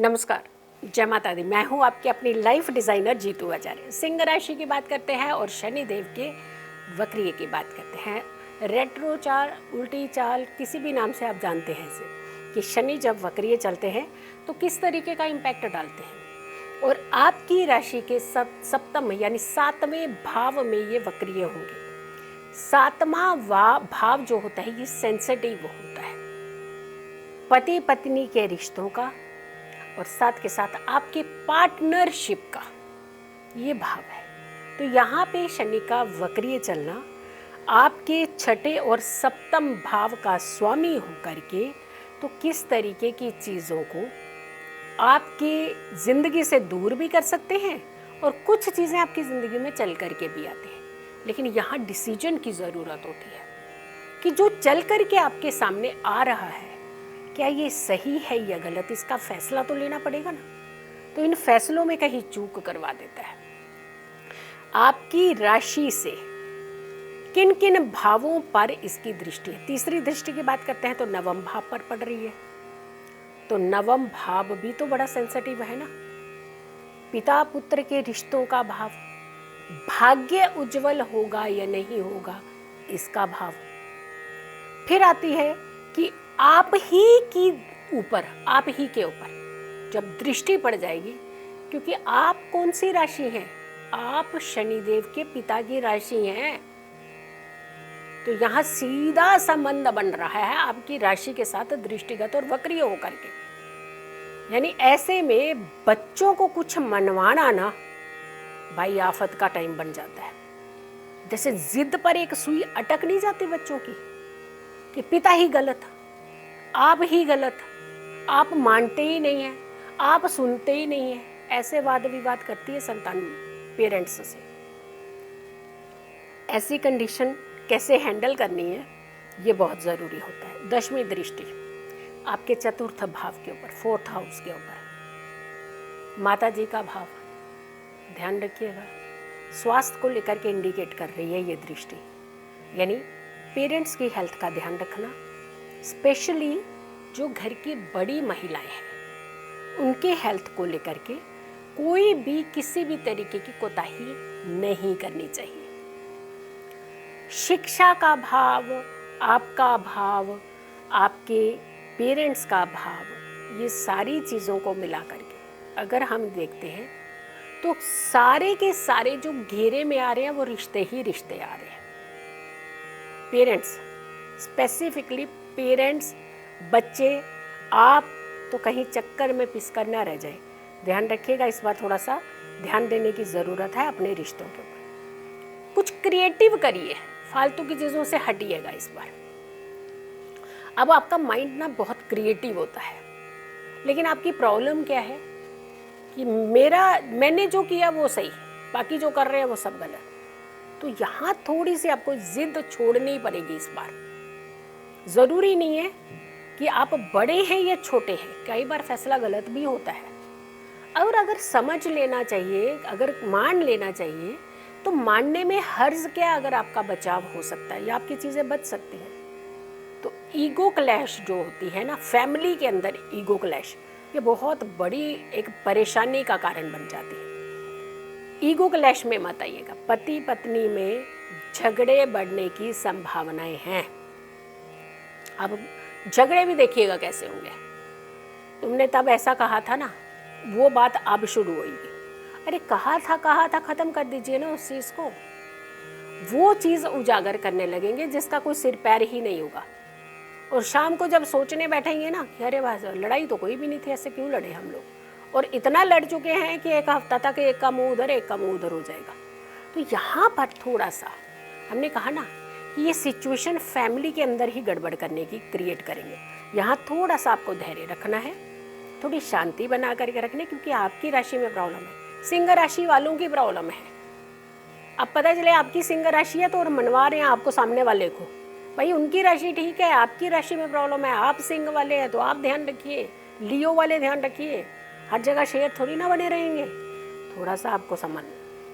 नमस्कार, जय माता दी। मैं हूँ आपकी अपनी लाइफ डिज़ाइनर जीतू आचार्य। सिंह राशि की बात करते हैं और शनि देव के वक्रिय की बात करते हैं। रेट्रो चाल, उल्टी चाल, किसी भी नाम से आप जानते हैं इसे, कि शनि जब वक्रिय चलते हैं तो किस तरीके का इम्पैक्ट डालते हैं। और आपकी राशि के सप्तम यानी 7वें भाव में ये वक्रिय होंगे। 7वां भाव जो होता है ये सेंसिटिव होता है, पति पत्नी के रिश्तों का और साथ के साथ आपके पार्टनरशिप का ये भाव है। तो यहाँ पे शनि का वक्रिय चलना आपके छठे और सप्तम भाव का स्वामी होकर के तो किस तरीके की चीज़ों को आपकी ज़िंदगी से दूर भी कर सकते हैं और कुछ चीज़ें आपकी ज़िंदगी में चल करके भी आती हैं। लेकिन यहाँ डिसीजन की ज़रूरत होती है कि जो चल करके आपके सामने आ रहा है क्या ये सही है या गलत, इसका फैसला तो लेना पड़ेगा ना। तो इन फैसलों में कहीं चूक करवा देता है। आपकी राशि से किन किन भावों पर इसकी दृष्टि है। तीसरी दृष्टि की बात करते हैं तो नवम भाव पर पड़ रही है। तो नवम भाव भी तो बड़ा सेंसिटिव है ना। पिता पुत्र के रिश्तों का भाव, भाग्य उज्जवल होगा या नहीं होगा इसका भाव। फिर आती है कि आप ही के ऊपर जब दृष्टि पड़ जाएगी, क्योंकि आप कौन सी राशि हैं, आप शनिदेव के पिता की राशि हैं। तो यहाँ सीधा संबंध बन रहा है आपकी राशि के साथ दृष्टिगत और वक्रीय होकर के। यानी ऐसे में बच्चों को कुछ मनवाना ना भाई आफत का टाइम बन जाता है। जैसे जिद पर एक सुई अटक नहीं जाती बच्चों की कि पिता ही गलत, आप ही गलत, आप मानते ही नहीं हैं, आप सुनते ही नहीं हैं। ऐसे वाद विवाद करती है संतान पेरेंट्स से। ऐसी कंडीशन कैसे हैंडल करनी है ये बहुत ज़रूरी होता है। 10वीं दृष्टि आपके चतुर्थ भाव के ऊपर, 4th हाउस के ऊपर, माता जी का भाव, ध्यान रखिएगा। स्वास्थ्य को लेकर के इंडिकेट कर रही है ये दृष्टि। यानी पेरेंट्स की हेल्थ का ध्यान रखना, स्पेशली जो घर की बड़ी महिलाएं हैं उनके हेल्थ को लेकर के कोई भी किसी भी तरीके की कोताही नहीं करनी चाहिए। शिक्षा का भाव, आपका भाव, आपके पेरेंट्स का भाव, ये सारी चीज़ों को मिला करके अगर हम देखते हैं तो सारे के सारे जो घेरे में आ रहे हैं वो रिश्ते ही रिश्ते आ रहे हैं। पेरेंट्स, स्पेसिफिकली पेरेंट्स, बच्चे, आप तो कहीं चक्कर में पिसकर ना रह जाए। ध्यान रखिएगा, इस बार थोड़ा सा ध्यान देने की ज़रूरत है अपने रिश्तों के ऊपर। कुछ क्रिएटिव करिए, फालतू की चीज़ों से हटिएगा इस बार। अब आपका माइंड ना बहुत क्रिएटिव होता है, लेकिन आपकी प्रॉब्लम क्या है कि मैंने जो किया वो सही, बाकी जो कर रहे हैं वो सब गलत। तो यहाँ थोड़ी सी आपको जिद छोड़नी पड़ेगी इस बार। ज़रूरी नहीं है कि आप बड़े हैं या छोटे हैं, कई बार फैसला गलत भी होता है। और अगर समझ लेना चाहिए, अगर मान लेना चाहिए तो मानने में हर्ज क्या, अगर आपका बचाव हो सकता है या आपकी चीज़ें बच सकती हैं। तो ईगो क्लैश जो होती है ना, फैमिली के अंदर ईगो क्लैश, ये बहुत बड़ी एक परेशानी का कारण बन जाती है। ईगो क्लैश में मत आइएगा। पति पत्नी में झगड़े बढ़ने की संभावनाएं हैं। अब झगड़े भी देखिएगा कैसे होंगे। तुमने तब ऐसा कहा था ना, वो बात अब शुरू होगी। अरे कहा था ख़त्म कर दीजिए ना उस चीज़ को। वो चीज़ उजागर करने लगेंगे जिसका कोई सिर पैर ही नहीं होगा। और शाम को जब सोचने बैठेंगे ना कि अरे वाह, लड़ाई तो कोई भी नहीं थी, ऐसे क्यों लड़े हम लोग, और इतना लड़ चुके हैं कि एक हफ्ता तक एक का मुँह उधर एक का मुँह उधर हो जाएगा। तो यहाँ पर थोड़ा सा हमने कहा ना कि ये सिचुएशन फैमिली के अंदर ही गड़बड़ करने की क्रिएट करेंगे। यहाँ थोड़ा सा आपको धैर्य रखना है, थोड़ी शांति बना करके रखने, क्योंकि आपकी राशि में प्रॉब्लम है। सिंह राशि वालों की प्रॉब्लम है। अब पता चले आपकी सिंह राशि है तो और मनवा रहे हैं आपको सामने वाले को, भाई उनकी राशि ठीक है, आपकी राशि में प्रॉब्लम है, आप सिंह वाले हैं तो आप ध्यान रखिए, लियो वाले ध्यान रखिए। हर जगह शेर थोड़ी ना बने रहेंगे। थोड़ा सा आपको समझ,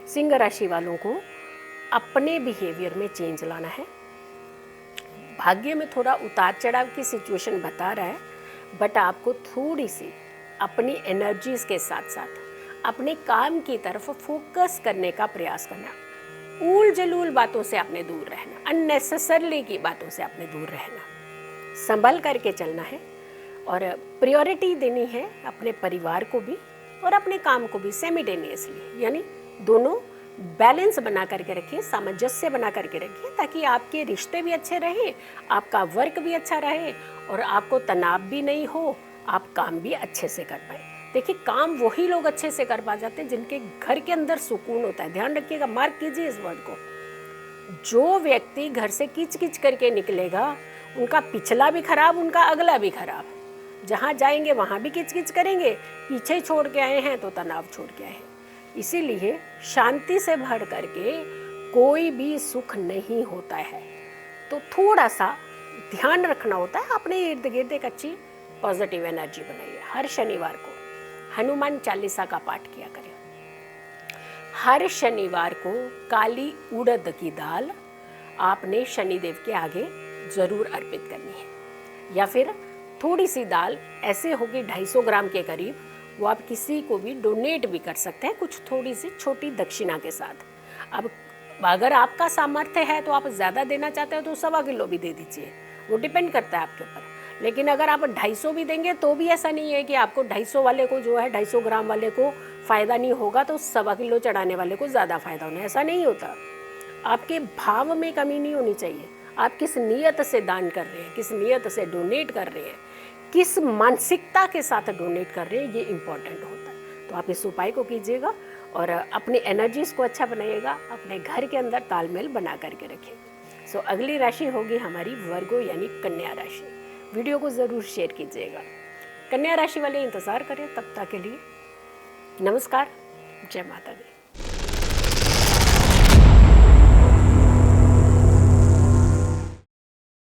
सिंह राशि वालों को अपने बिहेवियर में चेंज लाना है। भाग्य में थोड़ा उतार चढ़ाव की सिचुएशन बता रहा है, बट आपको थोड़ी सी अपनी एनर्जीज के साथ साथ अपने काम की तरफ फोकस करने का प्रयास करना। ऊल जलूल बातों से आपने दूर रहना, अननेसेसरली की बातों से आपने दूर रहना, संभल करके चलना है और प्रायोरिटी देनी है अपने परिवार को भी और अपने काम को भी साइमल्टेनियसली, यानी दोनों बैलेंस बना करके रखिए, सामंजस्य बना करके रखिए, ताकि आपके रिश्ते भी अच्छे रहें, आपका वर्क भी अच्छा रहे और आपको तनाव भी नहीं हो, आप काम भी अच्छे से कर पाए। देखिए, काम वही लोग अच्छे से कर पा जाते हैं जिनके घर के अंदर सुकून होता है। ध्यान रखिएगा, मार्क कीजिए इस वर्ड को। जो व्यक्ति घर से किच किच करके निकलेगा, उनका पिछला भी खराब, उनका अगला भी खराब। जहाँ जाएंगे वहाँ भी किच किच करेंगे, पीछे छोड़ के आए हैं तो तनाव छोड़ के आए हैं। इसीलिए शांति से भर करके कोई भी सुख नहीं होता है। तो थोड़ा सा ध्यान रखना होता है, अपने इर्द गिर्द एक अच्छी पॉजिटिव एनर्जी बनाइए। हर शनिवार को हनुमान चालीसा का पाठ किया करें। हर शनिवार को काली उड़द की दाल आपने शनिदेव के आगे ज़रूर अर्पित करनी है, या फिर थोड़ी सी दाल ऐसे होगी 250 ग्राम के करीब, वो आप किसी को भी डोनेट भी कर सकते हैं कुछ थोड़ी सी छोटी दक्षिणा के साथ। अब अगर आपका सामर्थ्य है तो आप ज़्यादा देना चाहते हो तो 1.25 किलो भी दे दीजिए, वो डिपेंड करता है आपके ऊपर। लेकिन अगर आप 250 भी देंगे तो भी ऐसा नहीं है कि आपको 250 वाले को जो है 250 ग्राम वाले को फ़ायदा नहीं होगा तो 1.25 किलो चढ़ाने वाले को ज़्यादा फ़ायदा होना, ऐसा नहीं होता। आपके भाव में कमी नहीं होनी चाहिए। आप किस नियत से दान कर रहे हैं, किस नियत से डोनेट कर रहे हैं, किस मानसिकता के साथ डोनेट कर रहे हैं, ये इम्पॉर्टेंट होता है। तो आप इस उपाय को कीजिएगा और अपनी एनर्जीज़ को अच्छा बनाइएगा, अपने घर के अंदर तालमेल बना करके रखिए। सो अगली राशि होगी हमारी वर्गो यानी कन्या राशि। वीडियो को ज़रूर शेयर कीजिएगा। कन्या राशि वाले इंतज़ार करें, तब तक के लिए नमस्कार, जय माता दी।